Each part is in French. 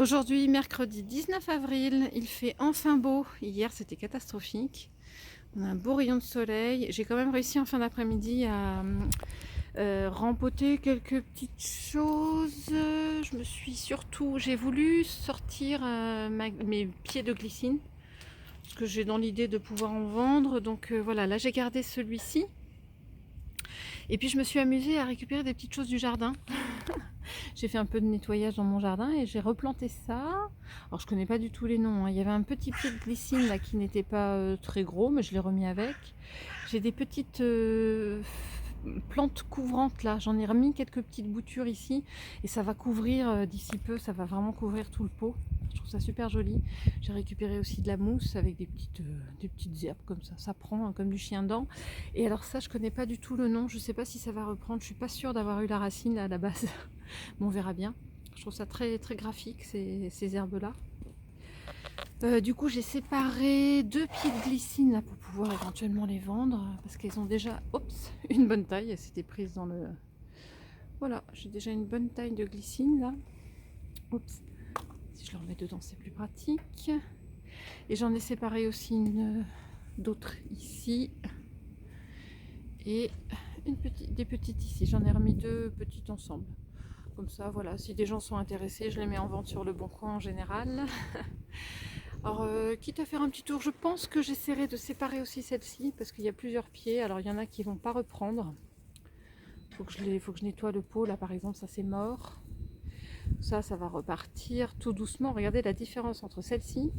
Aujourd'hui, mercredi 19 avril, il fait enfin beau. Hier, c'était catastrophique. On a un beau rayon de soleil. J'ai quand même réussi en fin d'après-midi à rempoter quelques petites choses. J'ai voulu sortir mes pieds de glycine parce que j'ai dans l'idée de pouvoir en vendre. Donc voilà, là j'ai gardé celui-ci. Et puis je me suis amusée à récupérer des petites choses du jardin. J'ai fait un peu de nettoyage dans mon jardin et j'ai replanté ça. Alors je connais pas du tout les noms, hein. Il y avait un petit pied de glycine là qui n'était pas très gros, mais je l'ai remis avec. J'ai des petites plantes couvrantes là, j'en ai remis quelques petites boutures ici et ça va couvrir d'ici peu, ça va vraiment couvrir tout le pot. Je trouve ça super joli. J'ai récupéré aussi de la mousse avec des petites herbes comme ça prend comme du chien-dent. Et alors ça je connais pas du tout le nom, je sais pas si ça va reprendre, je suis pas sûre d'avoir eu la racine là, à la base. Bon, on verra bien. Je trouve ça très, très graphique ces herbes-là. Du coup, j'ai séparé 2 pieds de glycine là, pour pouvoir éventuellement les vendre parce qu'elles ont déjà une bonne taille. Elles s'étaient prises dans le... Voilà, j'ai déjà une bonne taille de glycine là. Oups. Si je le remets dedans, c'est plus pratique. Et j'en ai séparé aussi d'autres ici. Et des petites ici. J'en ai remis 2 petites ensemble. Comme ça, voilà, si des gens sont intéressés, je les mets en vente sur le Bon Coin en général. Alors, quitte à faire un petit tour, je pense que j'essaierai de séparer aussi celle-ci, parce qu'il y a plusieurs pieds. Alors, il y en a qui vont pas reprendre. Faut que je nettoie le pot, là, par exemple, ça c'est mort. Ça va repartir tout doucement. Regardez la différence entre celle-ci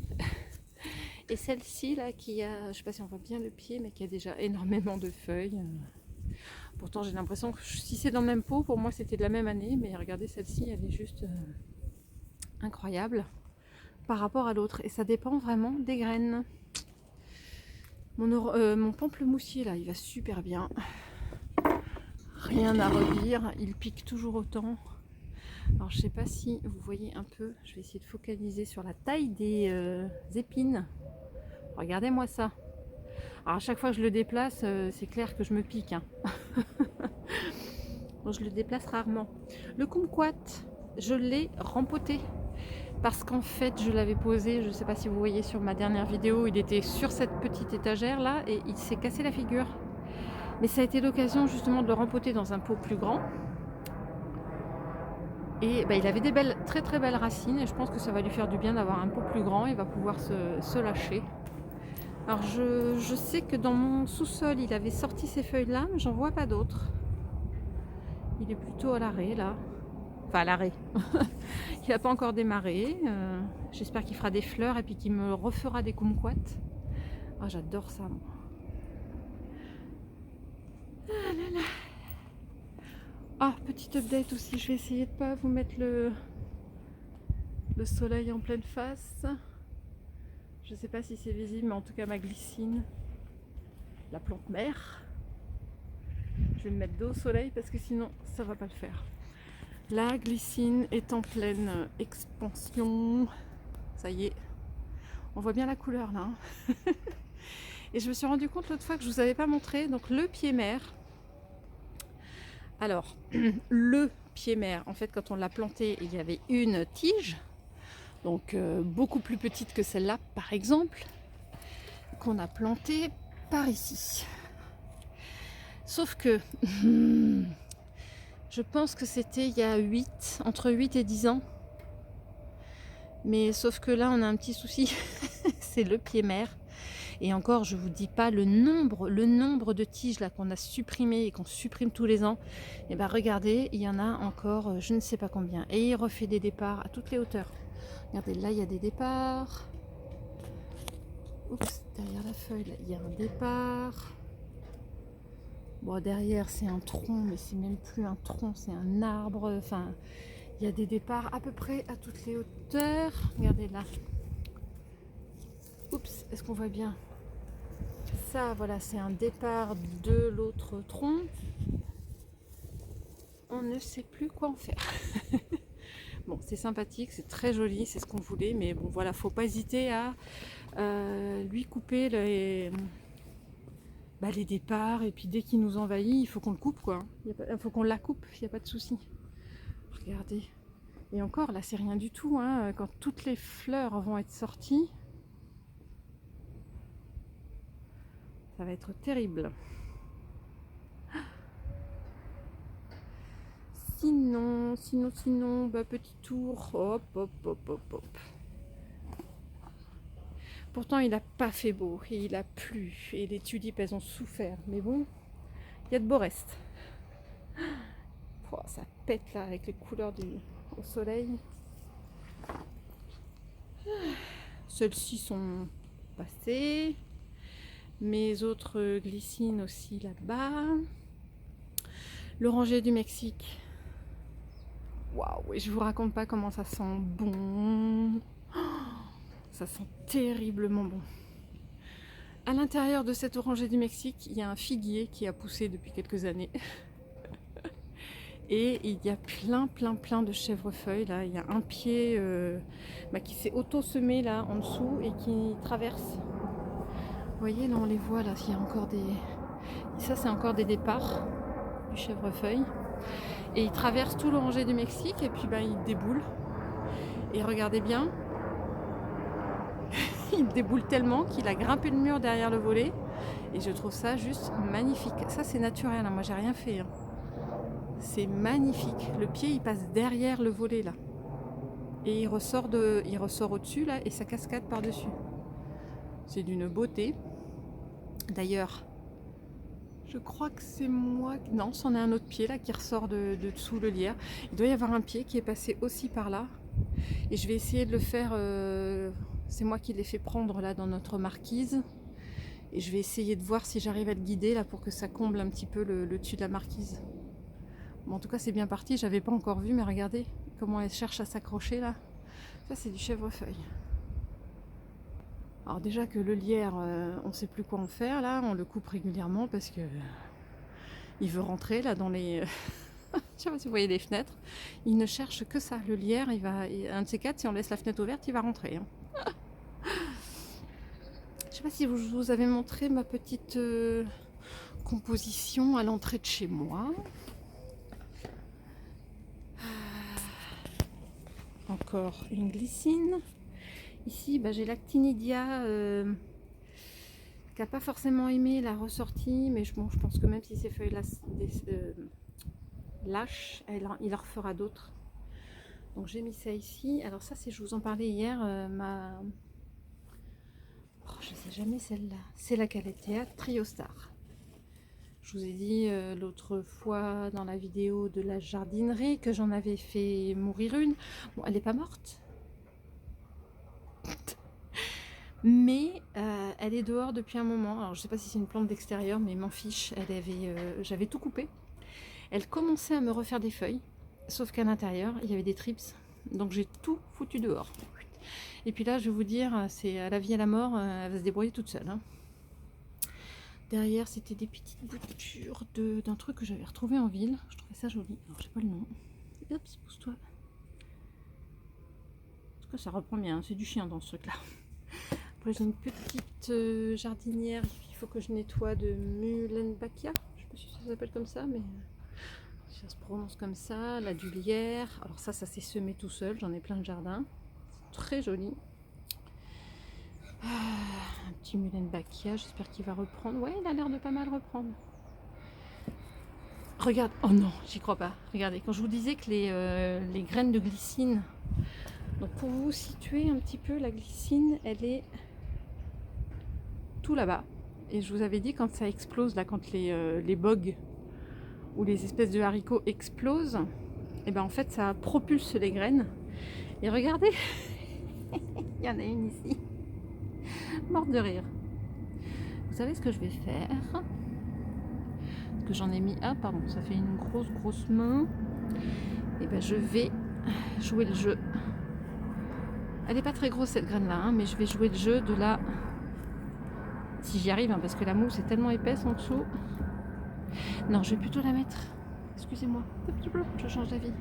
et celle-ci, là, qui a, je sais pas si on voit bien le pied, mais qui a déjà énormément de feuilles. Pourtant, j'ai l'impression que si c'est dans le même pot, pour moi, c'était de la même année. Mais regardez, celle-ci, elle est juste incroyable par rapport à l'autre. Et ça dépend vraiment des graines. Mon pamplemoussier, là, il va super bien. Rien à redire. Il pique toujours autant. Alors, je sais pas si vous voyez un peu. Je vais essayer de focaliser sur la taille des épines. Regardez-moi ça. Alors, à chaque fois que je le déplace, c'est clair que je me pique, hein. Bon, je le déplace rarement. Le kumquat, je l'ai rempoté parce qu'en fait je l'avais posé, je ne sais pas si vous voyez sur ma dernière vidéo, il était sur cette petite étagère là et il s'est cassé la figure. Mais ça a été l'occasion justement de le rempoter dans un pot plus grand. Et bah, il avait des très très belles racines et je pense que ça va lui faire du bien d'avoir un pot plus grand, il va pouvoir se lâcher. Alors je sais que dans mon sous-sol il avait sorti ces feuilles là, mais j'en vois pas d'autres. Il est plutôt à l'arrêt là. Enfin à l'arrêt. Il n'a pas encore démarré. J'espère qu'il fera des fleurs et puis qu'il me refera des kumquats. Ah, j'adore ça, moi. Ah là là. Ah, petit update aussi. Je vais essayer de ne pas vous mettre le soleil en pleine face. Je ne sais pas si c'est visible, mais en tout cas ma glycine, la plante mère. Je vais me mettre dos au soleil parce que sinon ça va pas le faire. La glycine est en pleine expansion. Ça y est, on voit bien la couleur là, hein. Et je me suis rendu compte l'autre fois que je vous avais pas montré donc le pied mère. Alors le pied mère, en fait quand on l'a planté il y avait une tige, donc beaucoup plus petite que celle-là par exemple, qu'on a plantée par ici. Sauf que je pense que c'était il y a entre 8 et 10 ans. Mais sauf que là on a un petit souci, c'est le pied mère. Et encore, je vous dis pas le nombre de tiges là qu'on a supprimé et qu'on supprime tous les ans. Et ben regardez, il y en a encore je ne sais pas combien. Et il refait des départs à toutes les hauteurs. Regardez, là il y a des départs. Oups, derrière la feuille, là, il y a un départ. Bon, derrière c'est un tronc, mais c'est même plus un tronc, c'est un arbre. Enfin, il y a des départs à peu près à toutes les hauteurs. Regardez là. Oups, est-ce qu'on voit bien? Ça, voilà, c'est un départ de l'autre tronc. On ne sait plus quoi en faire. Bon, c'est sympathique, c'est très joli, c'est ce qu'on voulait, mais bon, voilà, faut pas hésiter à lui couper les départs, et puis dès qu'il nous envahit, il faut qu'on le coupe, quoi. Il faut qu'on la coupe, il n'y a pas de souci. Regardez, Et encore, là, c'est rien du tout, hein, quand toutes les fleurs vont être sorties, ça va être terrible. Sinon, bah, petit tour, hop, hop, hop, hop, hop. Pourtant, il n'a pas fait beau, et il a plu, et les tulipes, elles ont souffert. Mais bon, il y a de beaux restes. Oh, ça pète là, avec les couleurs au soleil. Celles-ci sont passées. Mes autres glycines aussi là-bas. L'oranger du Mexique. Waouh, et je vous raconte pas comment ça sent bon. Ça sent terriblement bon. À l'intérieur de cet oranger du Mexique, il y a un figuier qui a poussé depuis quelques années. Et il y a plein de chèvrefeuilles là. Il y a un pied qui s'est auto-semé là en dessous et qui traverse. Vous voyez, là on les voit, là, il y a encore des... Ça c'est encore des départs du chèvrefeuille. Et il traverse tout l'oranger du Mexique et puis il déboule. Et regardez bien, il déboule tellement qu'il a grimpé le mur derrière le volet. Et je trouve ça juste magnifique. Ça c'est naturel, hein. Moi j'ai rien fait. Hein. C'est magnifique. Le pied il passe derrière le volet là. Et il ressort au-dessus là et ça cascade par-dessus. C'est d'une beauté. D'ailleurs, je crois que c'est moi... Non, c'en est un autre pied là qui ressort de dessous le lierre. Il doit y avoir un pied qui est passé aussi par là. Et je vais essayer de le faire... C'est moi qui l'ai fait prendre là dans notre marquise. Et je vais essayer de voir si j'arrive à le guider là pour que ça comble un petit peu le dessus de la marquise. Bon, en tout cas, c'est bien parti. J'avais pas encore vu, mais regardez comment elle cherche à s'accrocher là. Ça, c'est du chèvrefeuille. Alors déjà que le lierre, on ne sait plus quoi en faire là, on le coupe régulièrement parce que il veut rentrer là dans les... Je sais pas si vous voyez les fenêtres. Il ne cherche que ça. Le lierre, un de ces quatre, si on laisse la fenêtre ouverte, il va rentrer. Hein. Je sais pas si je vous avais montré ma petite composition à l'entrée de chez moi. Encore une glycine. Ici, j'ai l'actinidia qui n'a pas forcément aimé la ressortie, mais je pense que même si ces feuilles lâchent, il en refera d'autres. Donc j'ai mis ça ici. Alors ça, je vous en parlais hier, je sais jamais celle-là. C'est la Calathea Triostar. Je vous ai dit l'autre fois dans la vidéo de la jardinerie que j'en avais fait mourir une. Bon, elle n'est pas morte. Mais elle est dehors depuis un moment. Alors je sais pas si c'est une plante d'extérieur, mais m'en fiche. J'avais tout coupé. Elle commençait à me refaire des feuilles, sauf qu'à l'intérieur il y avait des trips. Donc j'ai tout foutu dehors. Et puis là, je vais vous dire, c'est à la vie et à la mort, elle va se débrouiller toute seule. Hein. Derrière, c'était des petites boutures d'un truc que j'avais retrouvé en ville. Je trouvais ça joli. Alors je sais pas le nom. Oups, pousse-toi. En tout cas, ça reprend bien. C'est du chien dans ce truc-là. J'ai une petite jardinière qu'il faut que je nettoie de Muhlenbachia. Je sais pas si ça s'appelle comme ça, mais ça se prononce comme ça. La du lierre. Alors ça s'est semé tout seul. J'en ai plein de jardins. C'est très joli. Un petit Muhlenbachia. J'espère qu'il va reprendre. Ouais, il a l'air de pas mal reprendre. Regarde. Oh non, j'y crois pas. Regardez, quand je vous disais que les graines de glycine. Donc pour vous situer un petit peu, la glycine, elle est tout là-bas. Et je vous avais dit quand ça explose, là, quand les bogues ou les espèces de haricots explosent, et en fait ça propulse les graines. Et regardez, il y en a une ici, morte de rire. Vous savez ce que je vais faire? Parce que j'en ai mis... Ah pardon, ça fait une grosse main. Et je vais jouer le jeu. Elle n'est pas très grosse cette graine là, hein, mais je vais jouer le jeu de la... Si j'y arrive, hein, parce que la mousse est tellement épaisse en dessous. Non, je vais plutôt la mettre... Excusez-moi, je change d'avis.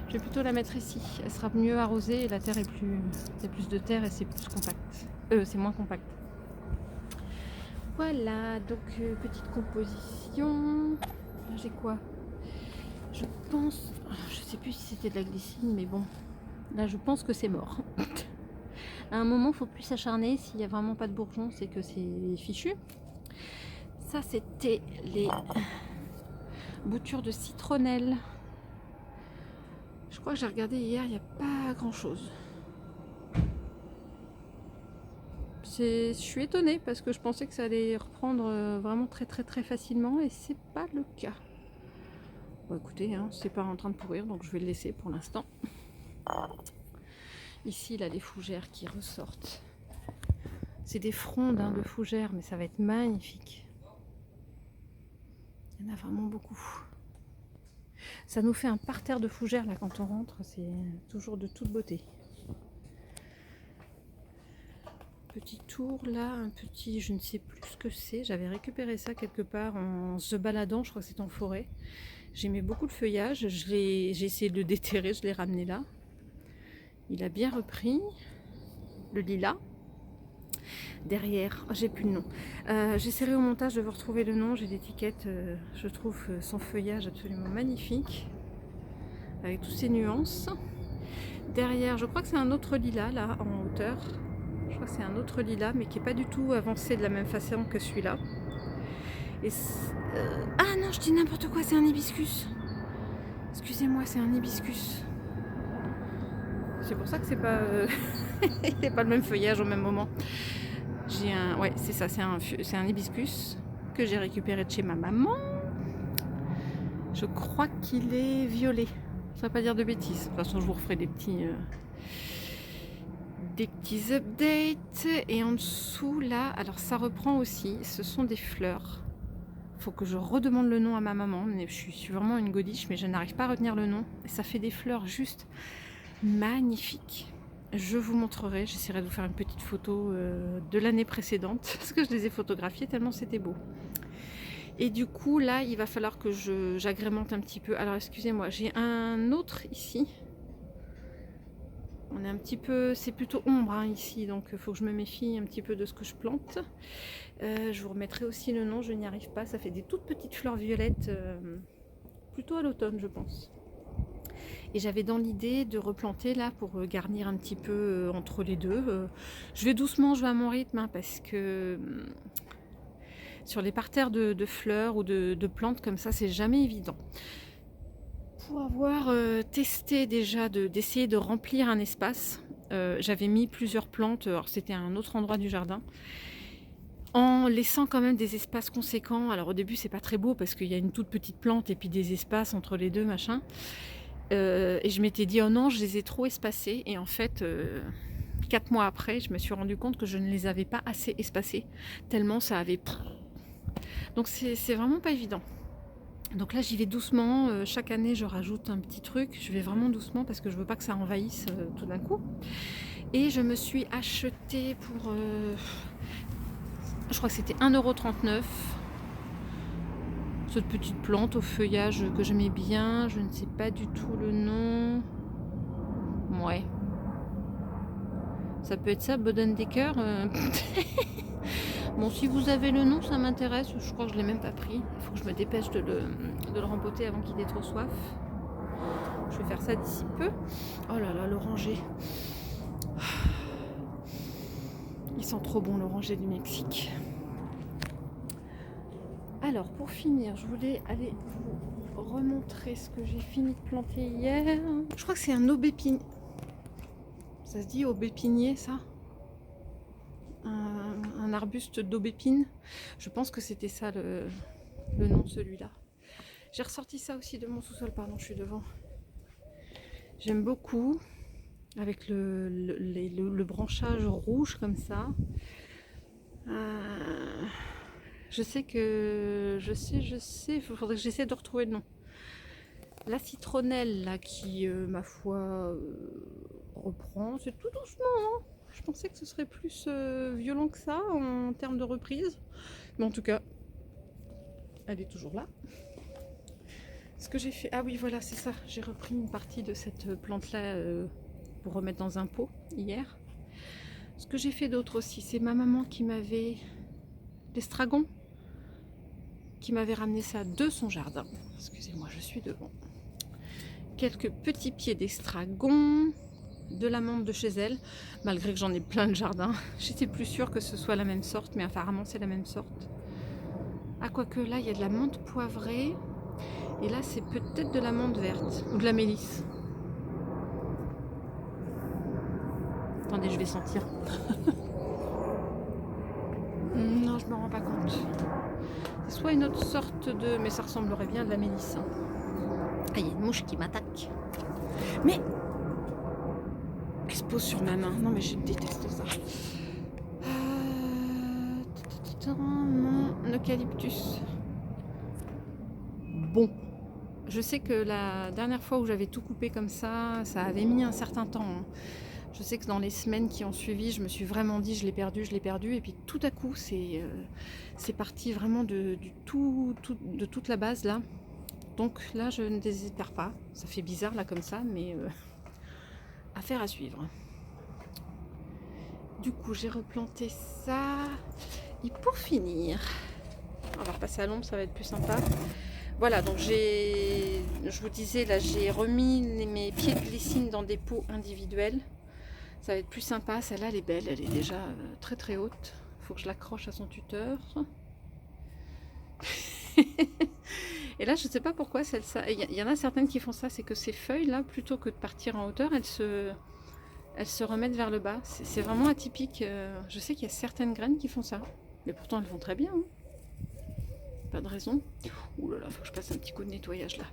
Je vais plutôt la mettre ici. Elle sera mieux arrosée et la terre est plus... Il y a plus de terre et c'est plus compact. C'est moins compact. Voilà, donc petite composition. Là j'ai quoi? Je pense... Je sais plus si c'était de la glycine, mais bon. Là, je pense que c'est mort. À un moment, il faut plus s'acharner. S'il n'y a vraiment pas de bourgeons, c'est que c'est fichu. Ça, c'était les boutures de citronnelle. Je crois que j'ai regardé hier, il n'y a pas grand chose. Je suis étonnée parce que je pensais que ça allait reprendre vraiment très facilement et c'est pas le cas. Bon, écoutez, hein, c'est pas en train de pourrir donc je vais le laisser pour l'instant. Ici, là, les fougères qui ressortent. C'est des frondes de fougères, mais ça va être magnifique. Il y en a vraiment beaucoup. Ça nous fait un parterre de fougères là quand on rentre, c'est toujours de toute beauté. Petit tour là, un petit, je ne sais plus ce que c'est, j'avais récupéré ça quelque part en se baladant, je crois que c'est en forêt. J'aimais beaucoup le feuillage, j'ai essayé de le déterrer, je l'ai ramené là. Il a bien repris, le lilas. Derrière, j'ai plus le nom. J'essaierai au montage de vous retrouver le nom, j'ai l'étiquette, je trouve son feuillage absolument magnifique, avec toutes ses nuances. Derrière, je crois que c'est un autre lilas là, en hauteur. Je crois que c'est un autre lilas, mais qui n'est pas du tout avancé de la même façon que celui-là. Ah non, je dis n'importe quoi, c'est un hibiscus. Excusez-moi, c'est un hibiscus. C'est pour ça que c'est pas, il n'est pas le même feuillage au même moment. J'ai un, ouais, c'est ça, c'est un hibiscus que j'ai récupéré de chez ma maman. Je crois qu'il est violet. Je ne saurais pas dire de bêtises. De toute façon, je vous referai des petits updates. Et en dessous, là, alors ça reprend aussi. Ce sont des fleurs. Il faut que je redemande le nom à ma maman. Mais je suis vraiment une godiche, mais je n'arrive pas à retenir le nom. Et ça fait des fleurs juste magnifiques. Je vous montrerai. J'essaierai de vous faire une petite photo de l'année précédente. Parce que je les ai photographiées tellement c'était beau. Et du coup, là, il va falloir que j'agrémente un petit peu. Alors, excusez-moi, j'ai un autre ici. On est un petit peu, c'est plutôt ombre hein, ici, donc il faut que je me méfie un petit peu de ce que je plante. Je vous remettrai aussi le nom, je n'y arrive pas. Ça fait des toutes petites fleurs violettes, plutôt à l'automne, je pense. Et j'avais dans l'idée de replanter là pour garnir un petit peu entre les deux. Je vais doucement, je vais à mon rythme, hein, parce que sur les parterres de fleurs ou de plantes comme ça, c'est jamais évident. Pour avoir testé déjà d'essayer de remplir un espace, j'avais mis plusieurs plantes, alors c'était à un autre endroit du jardin, en laissant quand même des espaces conséquents. Alors au début c'est pas très beau parce qu'il y a une toute petite plante et puis des espaces entre les deux machin. Et je m'étais dit oh non, je les ai trop espacés, et en fait 4 mois après je me suis rendu compte que je ne les avais pas assez espacés, tellement ça avait... Donc c'est vraiment pas évident. Donc là j'y vais doucement, chaque année je rajoute un petit truc, je vais vraiment doucement parce que je veux pas que ça envahisse tout d'un coup. Et je me suis acheté pour, je crois que c'était 1,39 €, cette petite plante au feuillage que j'aimais bien, je ne sais pas du tout le nom. Ouais. Ça peut être ça, Bodendecker. Bon, si vous avez le nom, ça m'intéresse. Je crois que je ne l'ai même pas pris. Il faut que je me dépêche de le rempoter avant qu'il ait trop soif. Je vais faire ça d'ici peu. Oh là là, l'oranger. Il sent trop bon, l'oranger du Mexique. Alors, pour finir, je voulais aller vous remontrer ce que j'ai fini de planter hier. Je crois que c'est un aubépine. Ça se dit aubépinier, ça ? Un arbuste d'aubépine. Je pense que c'était ça le nom de celui-là. J'ai ressorti ça aussi de mon sous-sol, pardon, je suis devant. J'aime beaucoup, avec le branchage rouge comme ça. Je sais, il faudrait que j'essaie de retrouver le nom. La citronnelle, là, qui, ma foi, reprend, c'est tout doucement, hein. Je pensais que ce serait plus violent que ça en termes de reprise. Mais en tout cas, elle est toujours là. Ce que j'ai fait... Ah oui, voilà, c'est ça. J'ai repris une partie de cette plante-là pour remettre dans un pot hier. Ce que j'ai fait d'autre aussi, c'est ma maman qui m'avait... l'estragon, qui m'avait ramené ça de son jardin. Excusez-moi, je suis devant. Quelques petits pieds d'estragon. de l'amande de chez elle, malgré que j'en ai plein de jardins. J'étais plus sûre que ce soit la même sorte, mais apparemment c'est la même sorte. Ah, quoique là, il y a de la menthe poivrée, et là, c'est peut-être de la menthe verte, ou de la mélisse. Attendez, je vais sentir. Non, je me rends pas compte. C'est soit une autre sorte de... Mais ça ressemblerait bien à de la mélisse. Ah, il y a une mouche qui m'attaque. Mais... elle se pose sur ma main. Non, mais je déteste ça. Mon eucalyptus. Bon. Je sais que la dernière fois où j'avais tout coupé comme ça avait mis un certain temps. Hein. Je sais que dans les semaines qui ont suivi, je me suis vraiment dit je l'ai perdu. Et puis tout à coup, c'est parti vraiment de toute la base là. Donc là, je ne désespère pas. Ça fait bizarre là comme ça, mais affaire à suivre. Du coup, j'ai replanté ça. Et pour finir, on va repasser à l'ombre, ça va être plus sympa. Voilà, donc je vous disais, là, j'ai remis mes pieds de glycine dans des pots individuels. Ça va être plus sympa. Celle-là, elle est belle. Elle est déjà très très haute. Il faut que je l'accroche à son tuteur. Et là, je ne sais pas pourquoi celle-là. Il y en a certaines qui font ça, c'est que ces feuilles-là, plutôt que de partir en hauteur, elles se remettent vers le bas. C'est vraiment atypique. Je sais qu'il y a certaines graines qui font ça. Mais pourtant, elles vont très bien. Hein. Pas de raison. Ouh là là, faut que je passe un petit coup de nettoyage là.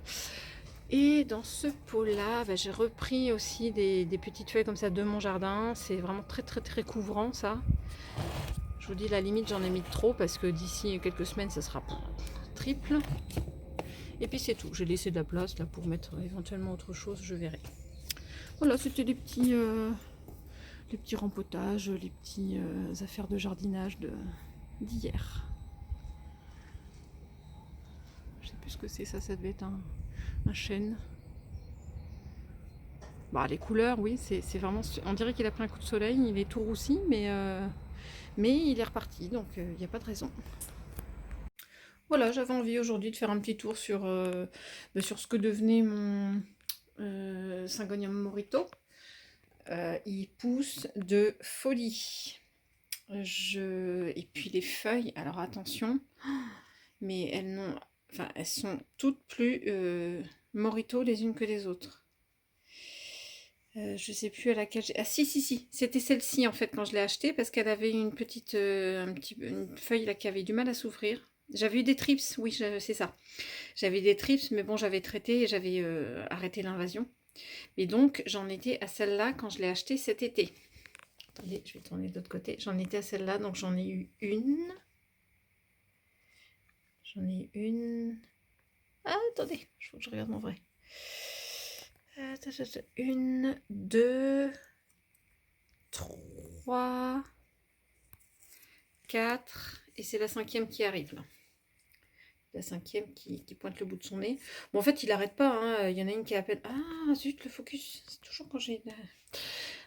Et dans ce pot-là, bah, j'ai repris aussi des petites feuilles comme ça de mon jardin. C'est vraiment très très très couvrant ça. Je vous dis, la limite, j'en ai mis trop parce que d'ici quelques semaines, ça sera triple. Et puis c'est tout. J'ai laissé de la place là pour mettre éventuellement autre chose, je verrai. Voilà, c'était les petits rempotages, les petits affaires de jardinage d'hier. Je sais plus ce que c'est, ça devait être un chêne. Bah, les couleurs, oui, c'est vraiment... On dirait qu'il a pris un coup de soleil, il est tout roussi, mais il est reparti, donc il n'y a pas de raison. Voilà, j'avais envie aujourd'hui de faire un petit tour sur ce que devenait mon Syngonium morito. Il pousse de folie. Et puis les feuilles, alors attention, mais elles sont toutes plus morito les unes que les autres. Je sais plus à laquelle j'ai... Ah si, c'était celle-ci en fait quand je l'ai achetée parce qu'elle avait une petite une feuille là qui avait du mal à s'ouvrir. J'avais eu des trips, oui, c'est ça. J'avais des trips, mais bon, j'avais traité et j'avais arrêté l'invasion. Et donc, j'en étais à celle-là quand je l'ai achetée cet été. Attendez, je vais tourner de l'autre côté. J'en étais à celle-là, donc j'en ai eu une. J'en ai eu une. Ah, attendez, il faut que je regarde mon vrai. Une, deux, trois, quatre, et c'est la cinquième qui arrive là. La cinquième qui pointe le bout de son nez. Bon, en fait, il n'arrête pas. Hein. Il y en a une qui est à peine... Ah, zut, le focus. C'est toujours quand j'ai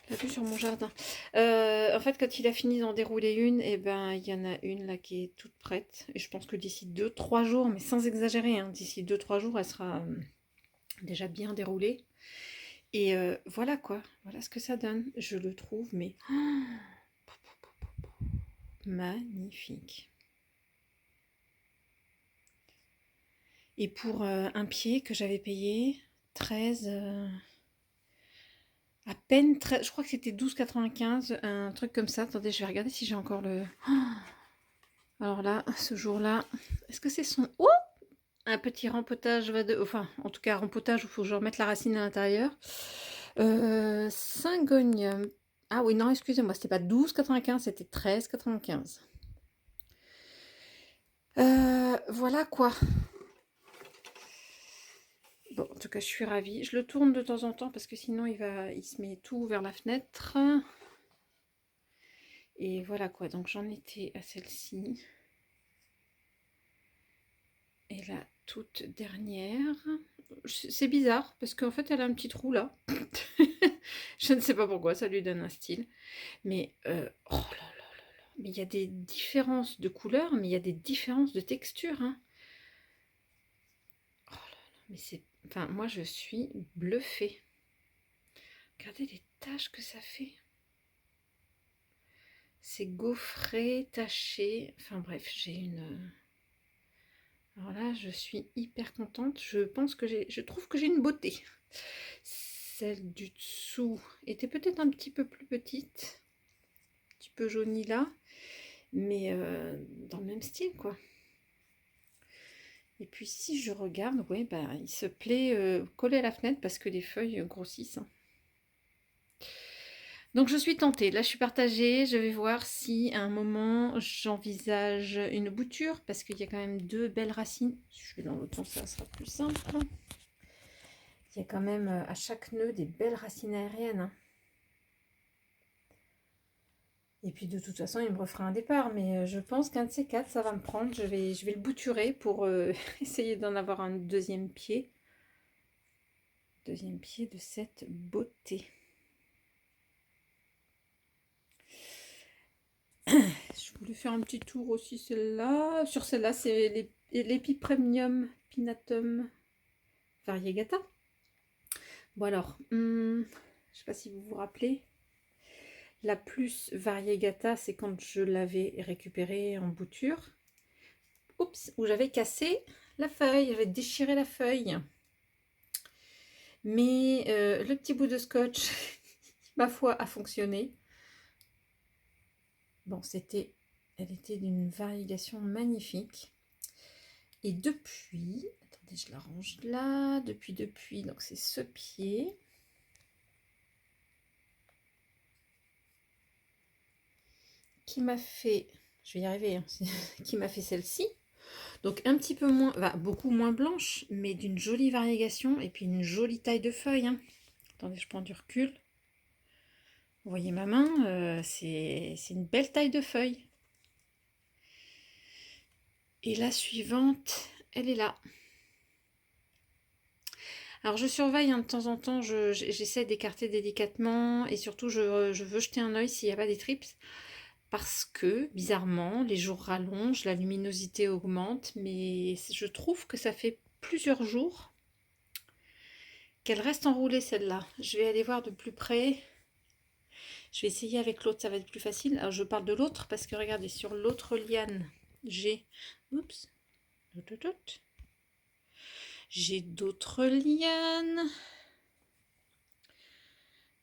la vue sur mon jardin. En fait, quand il a fini d'en dérouler une, et ben, il y en a une là qui est toute prête. Et je pense que d'ici 2-3 jours, mais sans exagérer, hein, d'ici 2-3 jours, elle sera déjà bien déroulée. Et voilà quoi. Voilà ce que ça donne. Je le trouve, mais... magnifique. Et pour un pied que j'avais payé 13, à peine 13, je crois que c'était 12,95, un truc comme ça. Attendez, je vais regarder si j'ai encore le... Alors là, ce jour-là, est-ce que c'est son... Oh, un petit rempotage, enfin, en tout cas, rempotage où il faut que je remette la racine à l'intérieur. Syngonium. Ah oui, non, excusez-moi, c'était pas 12,95, c'était 13,95. Voilà quoi. Bon, en tout cas, je suis ravie. Je le tourne de temps en temps parce que sinon, il se met tout vers la fenêtre. Et voilà quoi. Donc, j'en étais à celle-ci. Et la toute dernière. C'est bizarre parce qu'en fait, elle a un petit trou là. Je ne sais pas pourquoi, ça lui donne un style. Mais, oh là là là là. Mais il y a des différences de couleurs, mais il y a des différences de texture. Hein. Oh là là, mais c'est... Enfin, moi, je suis bluffée. Regardez les taches que ça fait. C'est gaufré, taché. Enfin bref, j'ai une... Alors là, je suis hyper contente. Je trouve que j'ai une beauté. Celle du dessous était peut-être un petit peu plus petite. Un petit peu jaunie là. Mais dans le même style, quoi. Et puis si je regarde, ouais, bah, il se plaît coller à la fenêtre parce que les feuilles grossissent. Donc je suis tentée, là je suis partagée, je vais voir si à un moment j'envisage une bouture parce qu'il y a quand même deux belles racines. Si je vais dans l'autre sens, ça sera plus simple. Il y a quand même à chaque nœud des belles racines aériennes, hein. Et puis de toute façon il me refera un départ, mais je pense qu'un de ces quatre ça va me prendre. Je vais le bouturer pour essayer d'en avoir un deuxième pied. Deuxième pied de cette beauté. Je voulais faire un petit tour aussi celle-là. Sur celle-là, c'est l'Epipremium Pinnatum Variegata. Bon alors, je sais pas si vous vous rappelez. La plus Variegata, c'est quand je l'avais récupérée en bouture. Oups, où j'avais cassé la feuille, j'avais déchiré la feuille. Mais le petit bout de scotch, ma foi, a fonctionné. Bon, elle était d'une variegation magnifique. Et depuis, attendez, je la range là. Depuis, donc c'est ce pied. Qui m'a fait, je vais y arriver, hein, qui m'a fait celle-ci. Donc un petit peu moins, beaucoup moins blanche, mais d'une jolie variegation et puis une jolie taille de feuille, hein. Attendez, je prends du recul. Vous voyez ma main, c'est une belle taille de feuille. Et la suivante, elle est là. Alors je surveille, hein, de temps en temps, j'essaie d'écarter délicatement et surtout je veux jeter un œil s'il n'y a pas des trips. Parce que, bizarrement, les jours rallongent, la luminosité augmente, mais je trouve que ça fait plusieurs jours qu'elle reste enroulée celle-là. Je vais aller voir de plus près. Je vais essayer avec l'autre, ça va être plus facile. Alors je parle de l'autre parce que regardez, sur l'autre liane, j'ai... Oups. J'ai d'autres lianes.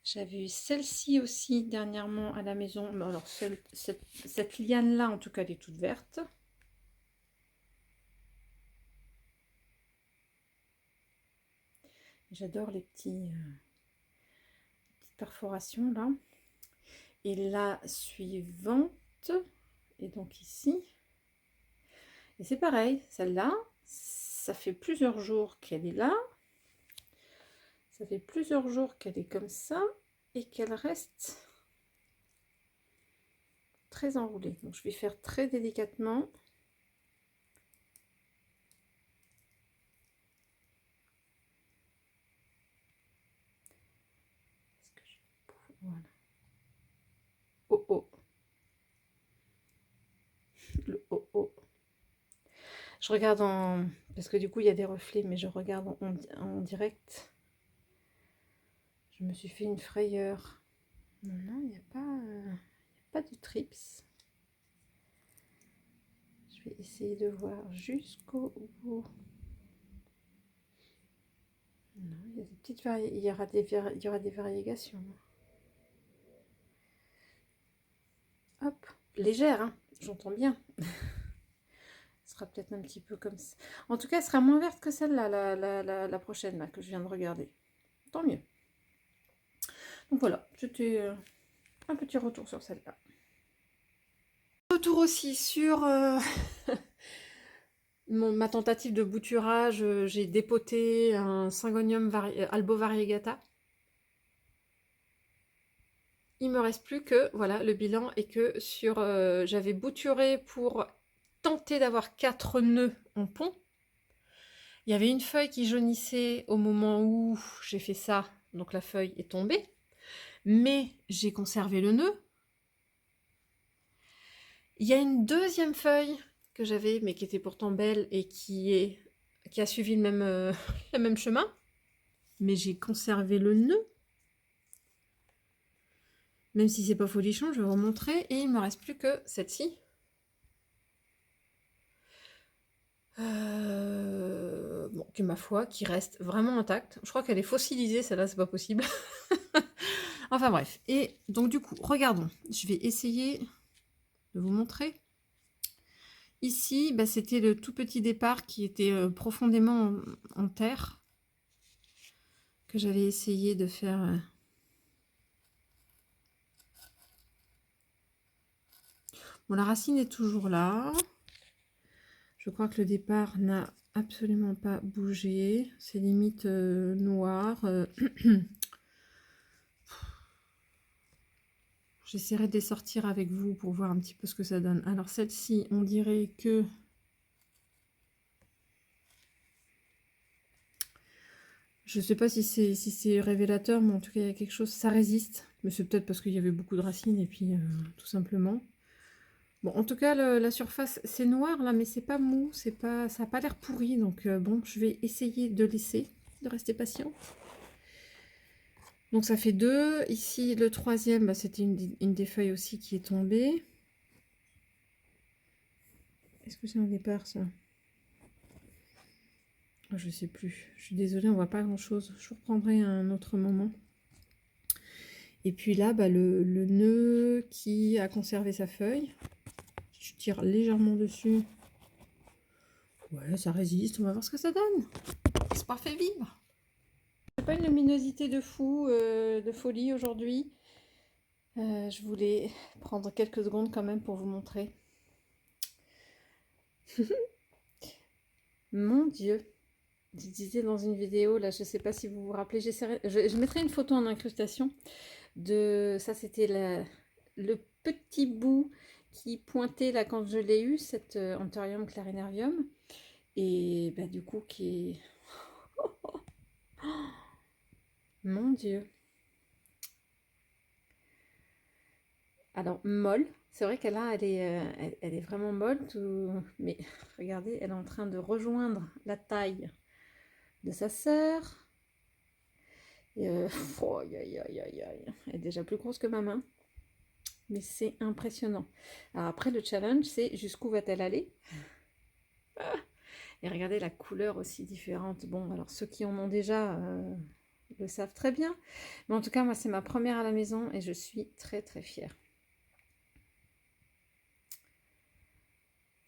J'avais eu celle-ci aussi dernièrement à la maison. Alors cette liane-là, en tout cas, elle est toute verte. J'adore les petites perforations là. Et la suivante est donc ici. Et c'est pareil, celle-là, ça fait plusieurs jours qu'elle est là. Ça fait plusieurs jours qu'elle est comme ça et qu'elle reste très enroulée. Donc je vais faire très délicatement. Voilà. Oh oh. Le oh oh. Je regarde en... Parce que du coup il y a des reflets, mais je regarde en direct. Je me suis fait une frayeur. Non, il n'y a pas de trips. Je vais essayer de voir jusqu'au bout. Non, il y a des petites il y aura des variations. Hop, légère, hein, j'entends bien. Ce sera peut-être un petit peu comme ça. En tout cas, elle sera moins verte que celle-là, la prochaine là, que je viens de regarder. Tant mieux. Donc voilà, c'était un petit retour sur celle-là. Retour aussi sur ma tentative de bouturage. J'ai dépoté un Syngonium Albo Variegata. Il me reste plus que, voilà, le bilan est que sur, j'avais bouturé pour tenter d'avoir 4 nœuds en pont. Il y avait une feuille qui jaunissait au moment où j'ai fait ça, donc la feuille est tombée. Mais j'ai conservé le nœud. Il y a une deuxième feuille que j'avais, mais qui était pourtant belle et qui a suivi le même chemin. Mais j'ai conservé le nœud. Même si c'est pas folichon, je vais vous montrer. Et il me reste plus que celle-ci. Bon, que ma foi, qui reste vraiment intacte. Je crois qu'elle est fossilisée, celle-là, c'est pas possible. Enfin bref. Et donc du coup, regardons. Je vais essayer de vous montrer. Ici, bah, c'était le tout petit départ qui était profondément en terre. Que j'avais essayé de faire... Bon, la racine est toujours là. Je crois que le départ n'a absolument pas bougé. C'est limite noir. J'essaierai de les sortir avec vous pour voir un petit peu ce que ça donne. Alors celle-ci, on dirait que... Je ne sais pas si c'est révélateur, mais en tout cas, il y a quelque chose, ça résiste. Mais c'est peut-être parce qu'il y avait beaucoup de racines, et puis tout simplement. Bon, en tout cas, la surface, c'est noir, là, mais c'est pas mou, ça n'a pas l'air pourri. Donc bon, je vais essayer de laisser, de rester patient. Donc ça fait 2. Ici, le troisième, bah, c'était une des feuilles aussi qui est tombée. Est-ce que c'est un départ, ça? Oh, je sais plus. Je suis désolée, on voit pas grand-chose. Je vous reprendrai à un autre moment. Et puis là, bah, le nœud qui a conservé sa feuille. Je tire légèrement dessus. Ouais, ça résiste. On va voir ce que ça donne. L'espoir fait vivre. C'est pas une luminosité de fou, de folie aujourd'hui. Je voulais prendre quelques secondes quand même pour vous montrer. Mon Dieu. Je disais dans une vidéo, là, je sais pas si vous vous rappelez, je mettrai une photo en incrustation de ça, c'était le petit bout qui pointait là quand je l'ai eu, cet Anthurium clarinervium, et bah, du coup qui est... Mon Dieu. Alors, molle, c'est vrai qu'elle elle est vraiment molle, mais regardez, elle est en train de rejoindre la taille de sa sœur. Oh, aïe, aïe, aïe, aïe. Elle est déjà plus grosse que ma main. Mais c'est impressionnant. Alors après, le challenge, c'est jusqu'où va-t-elle aller? Et regardez la couleur aussi différente. Bon, alors ceux qui en ont déjà le savent très bien. Mais en tout cas, moi, c'est ma première à la maison et je suis très, très fière.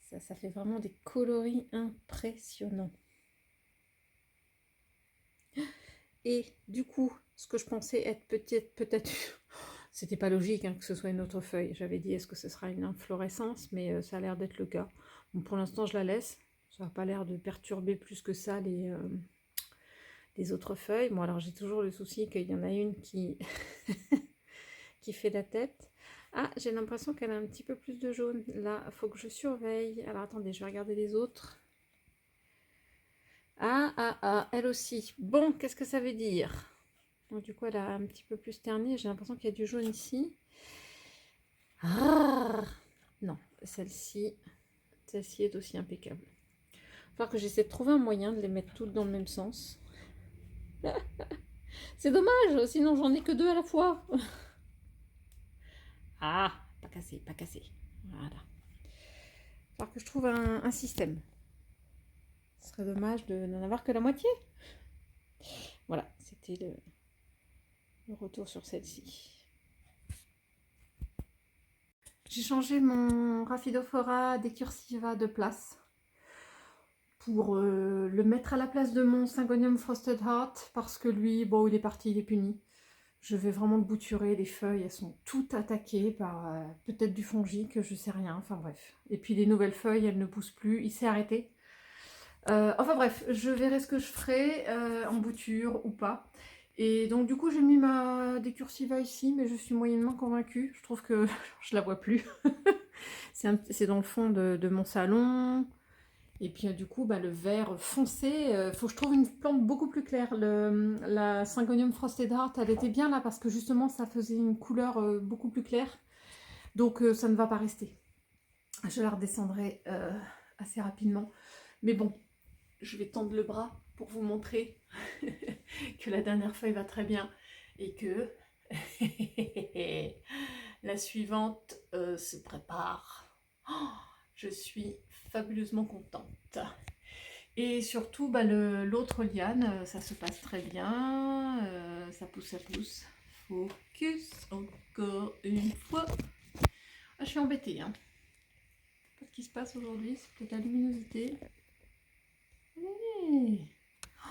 Ça fait vraiment des coloris impressionnants. Et du coup, ce que je pensais être peut-être... C'était pas logique hein, que ce soit une autre feuille. J'avais dit, est-ce que ce sera une inflorescence? Mais ça a l'air d'être le cas. Bon, pour l'instant, je la laisse. Ça n'a pas l'air de perturber plus que ça les autres feuilles. Bon, alors j'ai toujours le souci qu'il y en a une qui, qui fait la tête. Ah, j'ai l'impression qu'elle a un petit peu plus de jaune. Là, il faut que je surveille. Alors attendez, je vais regarder les autres. Ah, elle aussi. Bon, qu'est-ce que ça veut dire? Donc du coup, elle a un petit peu plus terni. J'ai l'impression qu'il y a du jaune ici. Ah non, celle-ci est aussi impeccable. Il va falloir que j'essaie de trouver un moyen de les mettre toutes dans le même sens. C'est dommage, sinon j'en ai que 2 à la fois. Ah, pas cassé, pas cassé. Voilà. Il va falloir que je trouve un système. Ce serait dommage de n'en avoir que la moitié. Voilà, c'était le retour sur celle-ci. J'ai changé mon Rhaphidophora decursiva de place pour le mettre à la place de mon Syngonium Frosted Heart parce que lui, bon, il est parti, il est puni. Je vais vraiment le bouturer, les feuilles, elles sont toutes attaquées par peut-être du fongique, je sais rien, enfin bref. Et puis les nouvelles feuilles, elles ne poussent plus, il s'est arrêté. Enfin bref, je verrai ce que je ferai en bouture ou pas. Et donc du coup j'ai mis ma decursiva ici, mais je suis moyennement convaincue. Je trouve que je la vois plus. C'est dans le fond de mon salon. Et puis du coup bah, le vert foncé, faut que je trouve une plante beaucoup plus claire. La Syngonium Frosted Heart, elle était bien là parce que justement ça faisait une couleur beaucoup plus claire. Donc ça ne va pas rester. Je la redescendrai assez rapidement. Mais bon, je vais tendre le bras pour vous montrer que la dernière feuille va très bien et que La suivante se prépare. Oh, je suis fabuleusement contente. Et surtout, bah, l'autre liane, ça se passe très bien. Ça pousse, ça pousse. Focus, encore une fois. Ah, je suis embêtée. Hein. Je sais pas ce qui se passe aujourd'hui, c'est peut-être la luminosité. Hey. Oh,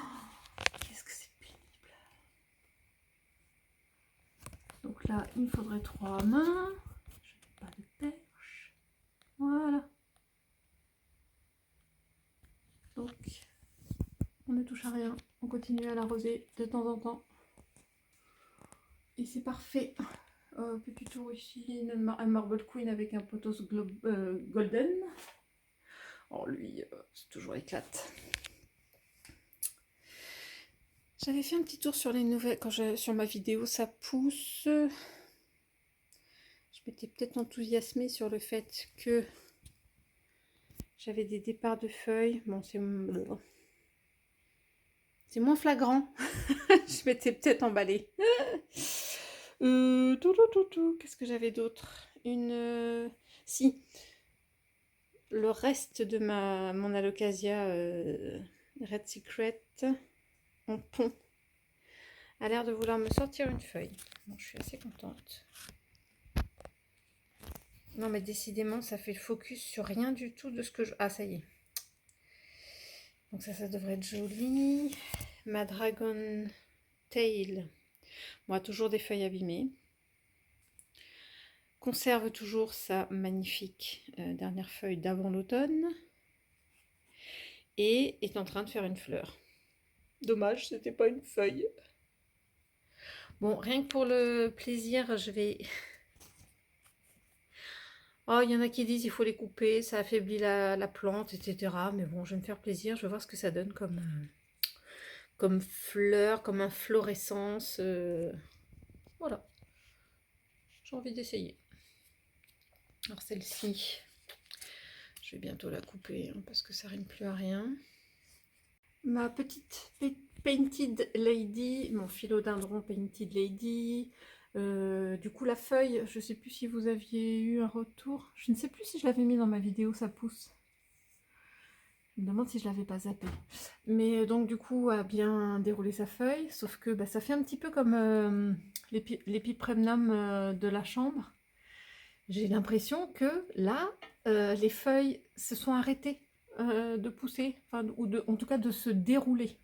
qu'est-ce que c'est pénible. Donc là, il me faudrait 3 mains. Je n'ai pas de perche. Voilà. Donc, on ne touche à rien. On continue à l'arroser de temps en temps. Et c'est parfait. Petit tour ici, un Marble Queen avec un potos golden. Oh lui, c'est toujours éclate. J'avais fait un petit tour sur les nouvelles, sur ma vidéo ça pousse. Je m'étais peut-être enthousiasmée sur le fait que j'avais des départs de feuilles. Bon, c'est moins flagrant. Je m'étais peut-être emballée. Qu'est-ce que j'avais d'autre? Si. Le reste de mon Alocasia Red Secret en pont a l'air de vouloir me sortir une feuille. Bon, je suis assez contente. Non, mais décidément, ça fait le focus sur rien du tout de ce que je... Ah, ça y est. Donc ça devrait être joli. Ma Dragon Tail. Bon, toujours des feuilles abîmées. Conserve toujours sa magnifique dernière feuille d'avant l'automne. Et est en train de faire une fleur. Dommage, c'était pas une feuille. Bon, rien que pour le plaisir, je vais... Oh, il y en a qui disent qu'il faut les couper, ça affaiblit la plante, etc. Mais bon, je vais me faire plaisir, je vais voir ce que ça donne comme fleur, comme inflorescence. Voilà, j'ai envie d'essayer. Alors celle-ci, je vais bientôt la couper hein, parce que ça rime plus à rien. Ma petite Painted Lady, mon philodendron Painted Lady. Du coup la feuille, je ne sais plus si vous aviez eu un retour. Je ne sais plus si je l'avais mis dans ma vidéo, ça pousse. Je me demande si je l'avais pas zappé. Mais donc du coup a bien déroulé sa feuille, sauf que bah, ça fait un petit peu comme l'épipremnum de la chambre. J'ai l'impression que là, les feuilles se sont arrêtées de pousser, enfin, ou en tout cas de se dérouler.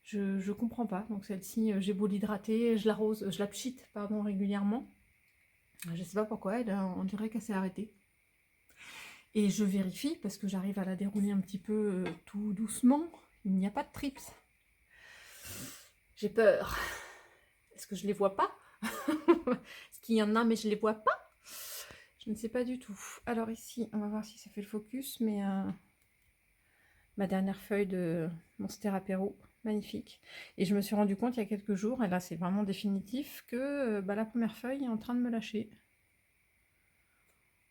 Je comprends pas. Donc celle-ci, j'ai beau l'hydrater, je l'arrose, je la pchite pardon, régulièrement. Je sais pas pourquoi, on dirait qu'elle s'est arrêtée. Et je vérifie parce que j'arrive à la dérouler un petit peu tout doucement. Il n'y a pas de trips. J'ai peur. Est-ce que je les vois pas? Est-ce qu'il y en a mais je les vois pas? Je ne sais pas du tout. Alors ici, on va voir si ça fait le focus, mais ma dernière feuille de Monstera Apéro, magnifique. Et je me suis rendu compte il y a quelques jours, et là c'est vraiment définitif, que la première feuille est en train de me lâcher.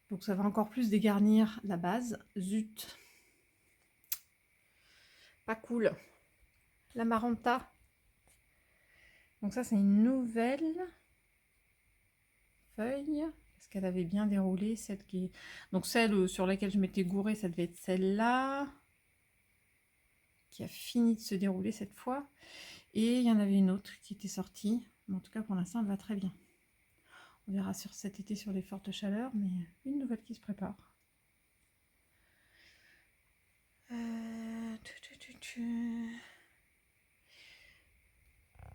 Donc ça va encore plus dégarnir la base. Zut. Pas cool. La Maranta. Donc ça c'est une nouvelle feuille. Est-ce qu'elle avait bien déroulé celle qui est... Donc celle sur laquelle je m'étais gourée, ça devait être celle-là. Qui a fini de se dérouler cette fois. Et il y en avait une autre qui était sortie. Mais en tout cas pour l'instant elle va très bien. On verra sur cet été sur les fortes chaleurs, mais une nouvelle qui se prépare. Je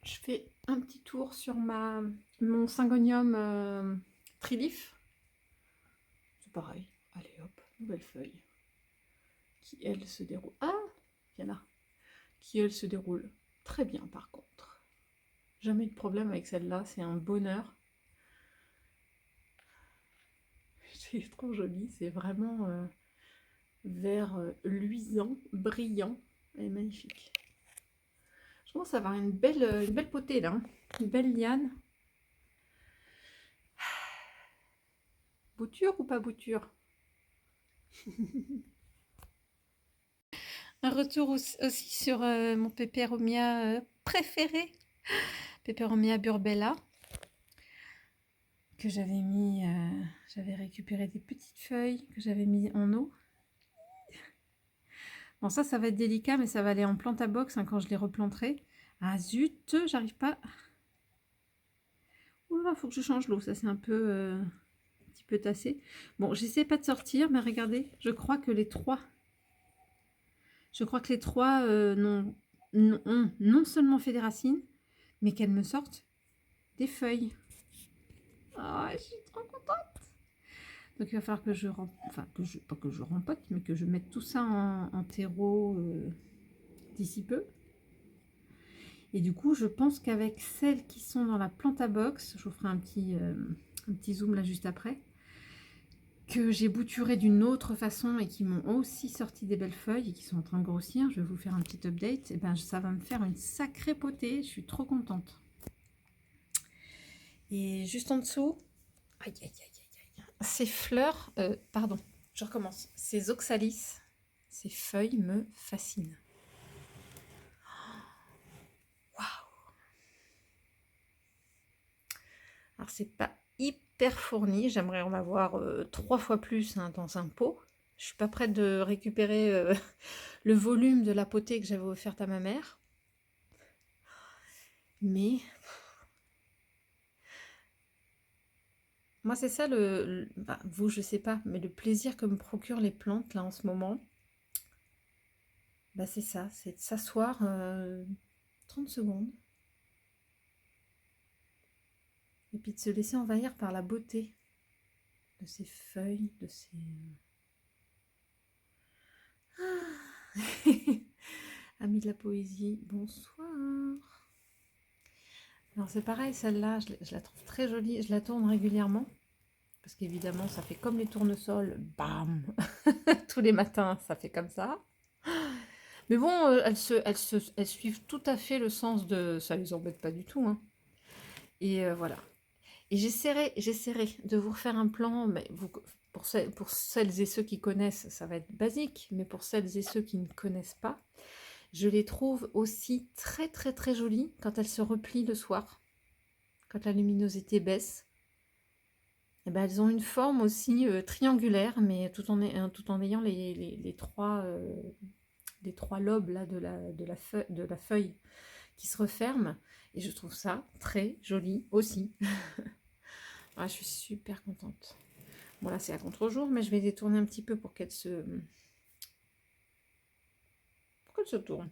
fais un petit tour sur mon Syngonium Trilif. C'est pareil. Allez hop, nouvelle feuille. Qui elle se déroule. Ah, il y en a. Qui elle se déroule très bien par contre. Jamais eu de problème avec celle-là, c'est un bonheur. C'est trop joli, c'est vraiment vert luisant, brillant. Elle est magnifique. Je commence à avoir une belle potée là, hein. Une belle liane. Bouture ou pas bouture? Un retour aussi sur mon Peperomia préféré, Peperomia burbella. que j'avais mis, j'avais récupéré des petites feuilles que j'avais mis en eau. Bon, ça va être délicat, mais ça va aller en plante à box hein, quand je les replanterai. Ah zut, j'arrive pas. Oh là, faut que je change l'eau, ça c'est un peu, un petit peu tassé. Bon, j'essaie pas de sortir, mais regardez, je crois que les trois ont non seulement fait des racines, mais qu'elles me sortent des feuilles. Ah, je suis trop contente. Donc il va falloir que je pas que je rempote, mais que je mette tout ça en terreau d'ici peu. Et du coup, je pense qu'avec celles qui sont dans la plante à box, je vous ferai un petit zoom là juste après, que j'ai bouturé d'une autre façon et qui m'ont aussi sorti des belles feuilles et qui sont en train de grossir, je vais vous faire un petit update, et ben ça va me faire une sacrée potée, je suis trop contente. Et juste en dessous, aïe aïe aïe aïe, ces fleurs, pardon, je recommence, ces oxalis, ces feuilles me fascinent. Waouh! Alors c'est pas hyper fourni, j'aimerais en avoir 3 fois plus hein, dans un pot. Je suis pas prête de récupérer le volume de la potée que j'avais offerte à ma mère. Mais moi c'est ça bah, vous je sais pas, mais le plaisir que me procurent les plantes là en ce moment, bah c'est ça, c'est de s'asseoir 30 secondes et puis de se laisser envahir par la beauté de ces feuilles, de ces... Ah Amis de la poésie, bonsoir. Alors c'est pareil, celle-là, je la trouve très jolie, je la tourne régulièrement. Parce qu'évidemment, ça fait comme les tournesols, bam. Tous les matins, ça fait comme ça. Mais bon, elles suivent tout à fait le sens de... Ça les embête pas du tout. Hein. Et voilà. Et j'essaierai de vous refaire un plan, mais pour celles et ceux qui connaissent, ça va être basique, mais pour celles et ceux qui ne connaissent pas, je les trouve aussi très très très jolies quand elles se replient le soir, quand la luminosité baisse. Et ben, elles ont une forme aussi triangulaire, mais tout en ayant les trois lobes là, de la feuille qui se referment. Et je trouve ça très joli aussi. Ah, je suis super contente. Bon là c'est à contre-jour, mais je vais détourner un petit peu pour qu'elle se tourne.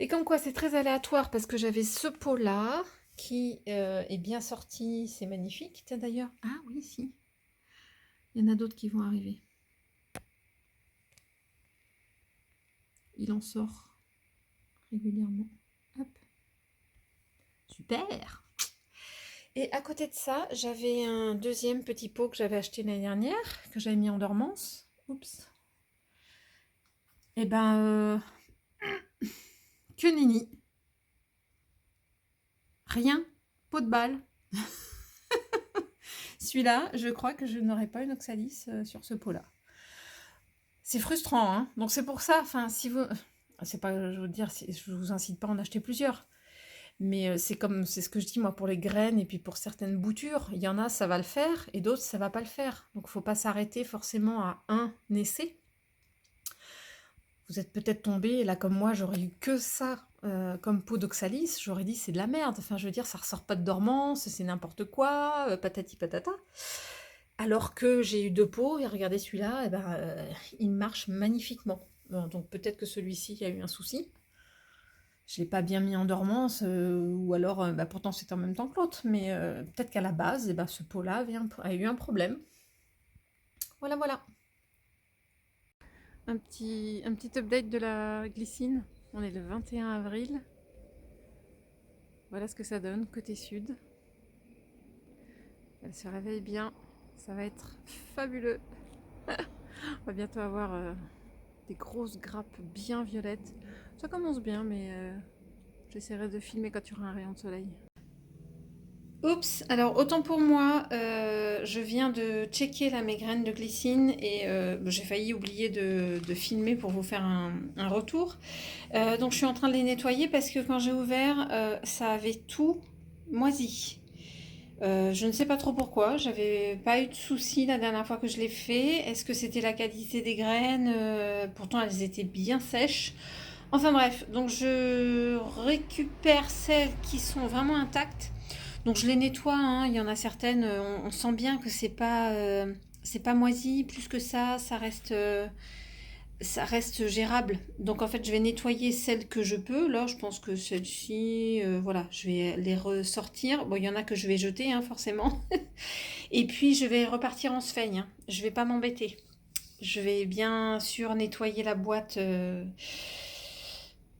Et comme quoi c'est très aléatoire parce que j'avais ce pot là qui est bien sorti, c'est magnifique. Tiens d'ailleurs, ah oui si, il y en a d'autres qui vont arriver. Il en sort régulièrement. Hop. Super. Et à côté de ça, j'avais un deuxième petit pot que j'avais acheté l'année dernière, que j'avais mis en dormance. Oups. Et ben, que nini. Rien, pot de balle. Celui-là, je crois que je n'aurai pas une oxalis sur ce pot-là. C'est frustrant, hein. Donc c'est pour ça, enfin, si vous... C'est pas, je veux dire, je vous incite pas à en acheter plusieurs. Mais c'est ce que je dis moi pour les graines et puis pour certaines boutures. Il y en a, ça va le faire et d'autres, ça va pas le faire. Donc il faut pas s'arrêter forcément à un essai. Vous êtes peut-être tombé, là comme moi, j'aurais eu que ça comme pot d'oxalis. J'aurais dit c'est de la merde. Enfin, je veux dire, ça ressort pas de dormance, c'est n'importe quoi, patati patata. Alors que j'ai eu 2 pots et regardez celui-là, eh ben, il marche magnifiquement. Bon, donc peut-être que celui-ci a eu un souci. Je ne l'ai pas bien mis en dormance, ou alors, bah, pourtant c'était en même temps que l'autre, mais peut-être qu'à la base, eh ben, ce pot-là a eu un problème. Voilà, voilà. Un petit update de la glycine. On est le 21 avril. Voilà ce que ça donne côté sud. Elle se réveille bien. Ça va être fabuleux. On va bientôt avoir des grosses grappes bien violettes. Ça commence bien, mais j'essaierai de filmer quand il y aura un rayon de soleil. Oups, alors autant pour moi, je viens de checker là mes graines de glycine et j'ai failli oublier de filmer pour vous faire un retour. Donc je suis en train de les nettoyer parce que quand j'ai ouvert, ça avait tout moisi. Je ne sais pas trop pourquoi, j'avais pas eu de soucis la dernière fois que je l'ai fait. Est-ce que c'était la qualité des graines? Pourtant elles étaient bien sèches. Enfin bref, donc je récupère celles qui sont vraiment intactes. Donc je les nettoie, hein. Il y en a certaines, on sent bien que c'est pas moisi. Plus que ça reste gérable. Donc en fait, je vais nettoyer celles que je peux. Là, je pense que celles-ci, voilà, je vais les ressortir. Bon, il y en a que je vais jeter, hein, forcément. Et puis je vais repartir en sphaigne, hein. Je vais pas m'embêter. Je vais bien sûr nettoyer la boîte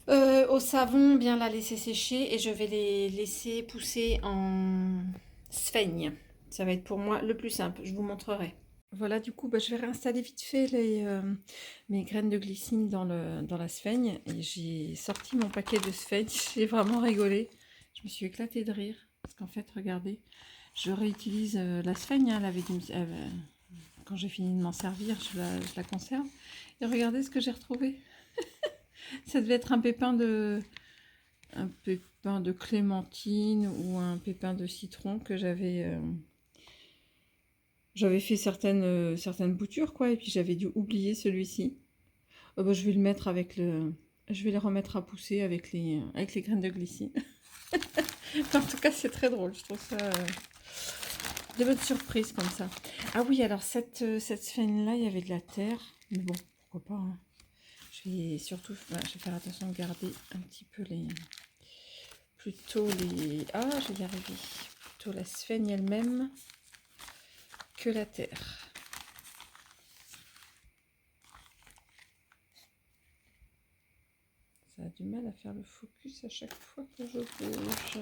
au savon, bien la laisser sécher et je vais les laisser pousser en sphaigne. Ça va être pour moi le plus simple, je vous montrerai. Voilà, du coup, bah, je vais réinstaller vite fait mes graines de glycine dans la sphaigne. Et j'ai sorti mon paquet de sphaigne. J'ai vraiment rigolé. Je me suis éclatée de rire. Parce qu'en fait, regardez, je réutilise la sphaigne. Hein, quand j'ai fini de m'en servir, je la conserve. Et regardez ce que j'ai retrouvé. Ça devait être un pépin de clémentine ou un pépin de citron que j'avais fait certaines boutures, quoi, et puis j'avais dû oublier celui-ci. Bah, je vais le mettre je vais les remettre à pousser avec les graines de glycine. En tout cas, c'est très drôle, je trouve ça des bonnes surprises comme ça. Ah oui, alors cette sphène-là, il y avait de la terre, mais bon, pourquoi pas, hein. Je vais surtout, voilà, je vais faire attention de garder un petit peu ah, je vais y arriver, plutôt la sphène elle-même que la terre. Ça a du mal à faire le focus à chaque fois que je bouge.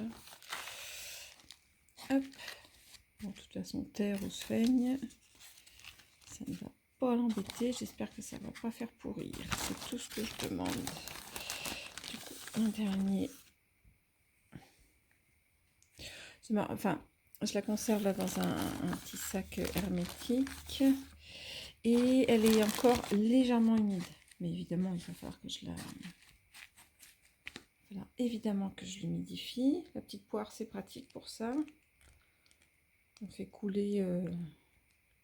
Hop. Bon, de toute façon, terre ou sphaigne, ça ne va pas l'embêter. J'espère que ça ne va pas faire pourrir. C'est tout ce que je demande. Du coup, un dernier. Enfin, je la conserve là dans un petit sac hermétique. Et elle est encore légèrement humide. Mais évidemment, il va falloir que je la... Voilà, évidemment que je l'humidifie. La petite poire, c'est pratique pour ça. On fait couler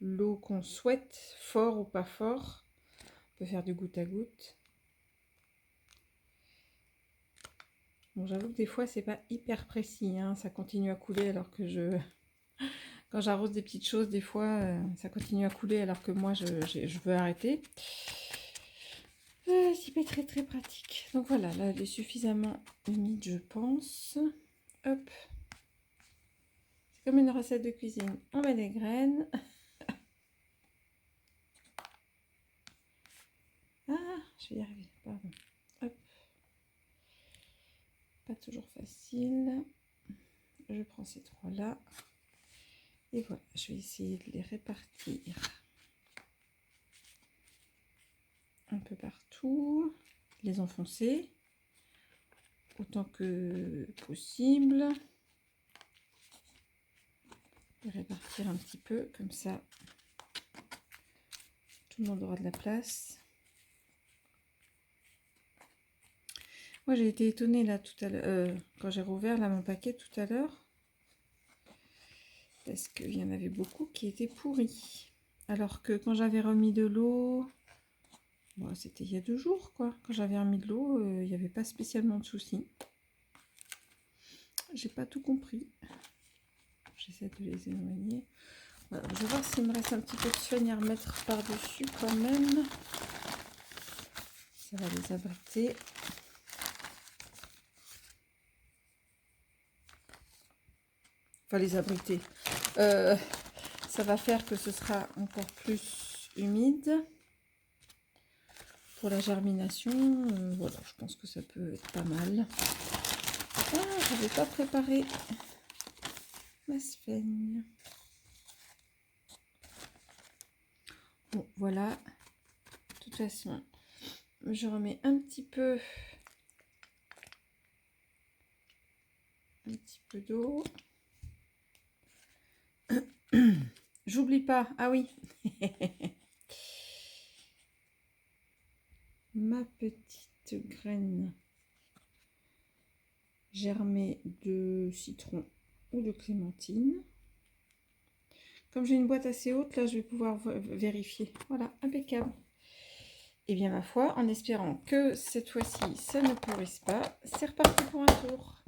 l'eau qu'on souhaite, fort ou pas fort. On peut faire du goutte à goutte. Bon, j'avoue que des fois, c'est pas hyper précis, hein. Ça continue à couler alors que quand j'arrose des petites choses, des fois, ça continue à couler alors que moi, je veux arrêter. C'est pas très très pratique. Donc voilà, là, elle est suffisamment humide, je pense. Hop. C'est comme une recette de cuisine. On met des graines. Ah, je vais y arriver, pardon. Hop. Pas toujours facile. Je prends ces trois-là. Et voilà, je vais essayer de les répartir un peu partout. Les enfoncer autant que possible. Les répartir un petit peu, comme ça, tout le monde aura de la place. Moi, j'ai été étonnée là tout à l'heure, quand j'ai rouvert là mon paquet tout à l'heure, parce qu'il y en avait beaucoup qui étaient pourris. Alors que quand j'avais remis de l'eau, bon, c'était il y a 2 jours, quoi. Quand j'avais remis de l'eau, il n'y avait pas spécialement de soucis. J'ai pas tout compris. J'essaie de les éloigner. Voilà, je vais voir s'il me reste un petit peu de soigne à remettre par-dessus quand même. Ça va les abriter. Enfin, les abriter. Ça va faire que ce sera encore plus humide. Pour la germination, voilà, je pense que ça peut être pas mal. Ah, je n'avais pas préparé ma sphaigne. Bon, voilà. De toute façon, je remets un petit peu d'eau. J'oublie pas. Ah oui. Ma petite graine germée de citron ou de clémentine. Comme j'ai une boîte assez haute, là, je vais pouvoir vérifier. Voilà, impeccable. Et bien, ma foi, en espérant que cette fois-ci, ça ne pourrisse pas, c'est reparti pour un tour.